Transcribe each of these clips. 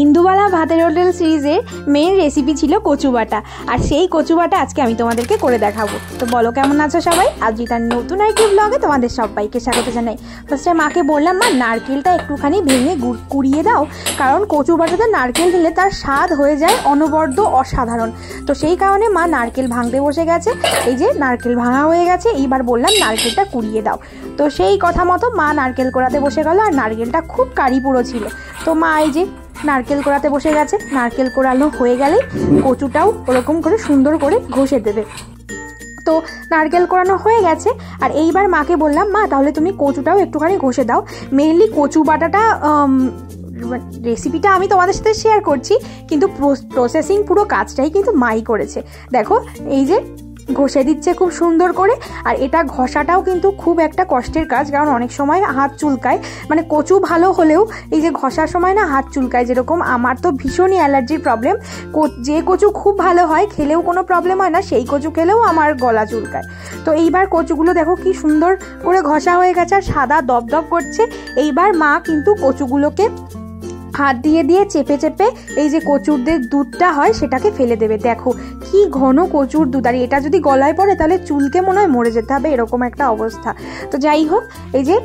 ইন্দুবালা ভাতের হোটেল সিরিজের main recipe ছিল কচু বাটা, আর সেই কচু বাটা আজকে আমি তোমাদেরকে করে দেখাবো। তো বলো কেমন আছো সবাই? আজ তার নতুন আরেকটি ব্লগে তোমাদের সবাইকে স্বাগত জানাই। ফার্স্টে মাকে বললাম, মা নারকেলটা একটুখানি ভেঙে কুড়িয়ে দাও, কারণ কচু বাটাতে নারকেল দিলে তার স্বাদ হয়ে যায় অনবদ্য অসাধারণ। তো সেই কারণে মা নারকেল ভাঙতে বসে গেছে। এই যে নারকেল ভাঙা হয়ে গেছে, এইবার বললাম নারকেলটা কুড়িয়ে দাও। তো সেই কথা মতো মা নারকেল কোড়াতে বসে গেল, আর নারকেলটা খুব কারি পুরো ছিল। তো মা এই যে নারকেল কোড়াতে বসে গেছে। নারকেল কোড়ানো হয়ে গেলেই কচুটাও ওরকম করে সুন্দর করে ঘষে দেবে। তো নারকেল কোড়ানো হয়ে গেছে, আর এইবার মাকে বললাম, মা তাহলে তুমি কচুটাও একটুখানি ঘষে দাও। মেইনলি কচু বাটাটা রেসিপিটা আমি তোমাদের সাথে শেয়ার করছি, কিন্তু প্রসেসিং পুরো কাজটাই কিন্তু মাই করেছে। দেখো এই যে ঘষে দিচ্ছে খুব সুন্দর করে। আর এটা ঘষাটাও কিন্তু খুব একটা কষ্টের কাজ, কারণ অনেক সময় হাত চুলকায়। মানে কচু ভালো হলেও এই যে ঘষার সময় না হাত চুলকায়। যেরকম আমার তো ভীষণই অ্যালার্জির প্রবলেম। যে কচু খুব ভালো হয়, খেলেও কোনো প্রবলেম হয় না, সেই কচু খেলেও আমার গলা চুলকায়। তো এইবার কচুগুলো দেখো কি সুন্দর করে ঘষা হয়ে গেছে, আর সাদা দপদপ করছে। এইবার মা কিন্তু কচুগুলোকে হাত দিয়ে দিয়ে চেপে চেপে এই যে কচুরদের দুধটা হয় সেটাকে ফেলে দেবে। দেখো কি ঘন কচুর দুধ, আর এটা যদি গলায় পড়ে তাহলে চুলকে মনে হয় মরে যেতে হবে, এরকম একটা অবস্থা। তো যাই হোক, এই যে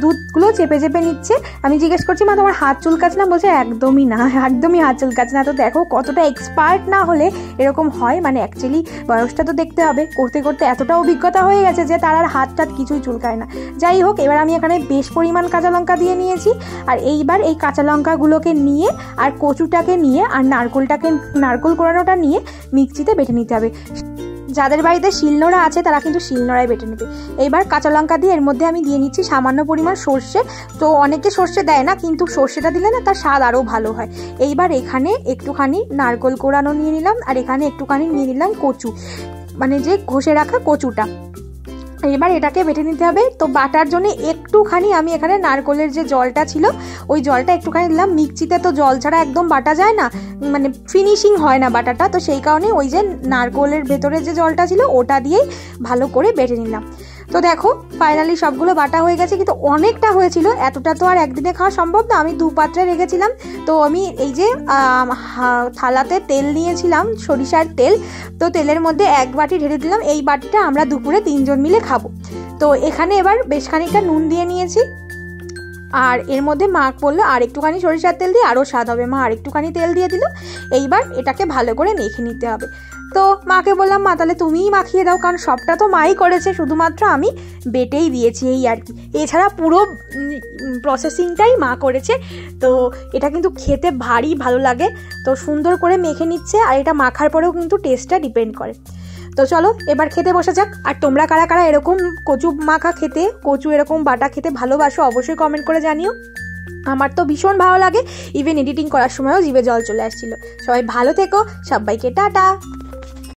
দুধগুলো চেপে চেপে নিচ্ছে। আমি জিজ্ঞেস করছি, মা তোমার হাত চুলকাচ্ছে না? বলছে একদমই না, একদমই হাত চুলকাচ্ছে না। তো দেখো কতটা এক্সপার্ট না হলে এরকম হয়। মানে অ্যাকচুয়ালি বয়সটা তো দেখতে হবে, করতে করতে এতটা অভিজ্ঞতা হয়ে গেছে যে তার আর হাত টাত কিছুই চুলকায় না। যাই হোক, এবার আমি এখানে বেশ পরিমাণ কাঁচা লঙ্কা দিয়ে নিয়েছি। আর এইবার এই কাঁচা লঙ্কাগুলোকে নিয়ে আর কচুটাকে নিয়ে আর নারকেল কোড়ানোটা নিয়ে মিক্সিতে বেটে নিতে হবে। যাদের বাড়িতে শিলনোড়া আছে তারা কিন্তু শিলনোড়ায় বেটে নেবে। এইবার কাঁচা লঙ্কা দিয়ে এর মধ্যে আমি দিয়ে নিচ্ছি সামান্য পরিমাণ সর্ষে। তো অনেকে সর্ষে দেয় না, কিন্তু সর্ষেটা দিলে না তার স্বাদ আরও ভালো হয়। এইবার এখানে একটুখানি নারকেল কোড়ানো নিয়ে নিলাম, আর এখানে একটুখানি নিয়ে নিলাম কচু, মানে যে ঘষে রাখা কচুটা। এবার এটাকে বেটে নিতে হবে। তো বাটার জন্য একটুখানি আমি এখানে নারকেলের যে জলটা ছিল ওই জলটা একটুখানি দিলাম। মিক্সিতে তো জল ছাড়া একদম বাটা যায় না, মানে ফিনিশিং হয় না বাটাটা। তো সেই কারণে ওই যে নারকেলের ভেতরে যে জলটা ছিল ওটা দিয়েই ভালো করে বেটে নিলাম। তো দেখো ফাইনালি সবগুলো বাটা হয়ে গেছে, কিন্তু অনেকটা হয়েছিল, এতটা তো আর একদিনে খাওয়া সম্ভব না। আমি 2 পাত্রে রেখেছিলাম। তো আমি এই যে থালাতে তেল নিয়েছিলাম, সরিষার তেল। তো তেলের মধ্যে 1 বাটি ঢেলে দিলাম। এই বাটিটা আমরা দুপুরে 3 জন মিলে খাবো। তো এখানে এবার বেশ খানিকটা নুন দিয়ে নিয়েছি। আর এর মধ্যে মা বললো আর একটুখানি সরিষার তেল দিয়ে আরও স্বাদ হবে। মা আর একটুখানি তেল দিয়ে দিল। এইবার এটাকে ভালো করে মেখে নিতে হবে। তো মাকে বললাম, মা তাহলে তুমিই মাখিয়ে দাও, কারণ সবটা তো মাই করেছে, শুধুমাত্র আমি বেটেই দিয়েছি এই আর কি। এছাড়া পুরো প্রসেসিংটাই মা করেছে। তো এটা কিন্তু খেতে ভারী ভালো লাগে। তো সুন্দর করে মেখে নিচ্ছে, আর এটা মাখার পরেও কিন্তু টেস্টটা ডিপেন্ড করে। তো চলো এবার খেতে বসা যাক। আর তোমরা কারা কারা এরকম কচু মাখা খেতে, কচু এরকম বাটা খেতে ভালোবাসো অবশ্যই কমেন্ট করে জানিও। আমার তো ভীষণ ভালো লাগে, ইভেন এডিটিং করার সময়ও জিভে জল চলে আসছিল। সবাই ভালো থেকো, সবাইকে টাটা।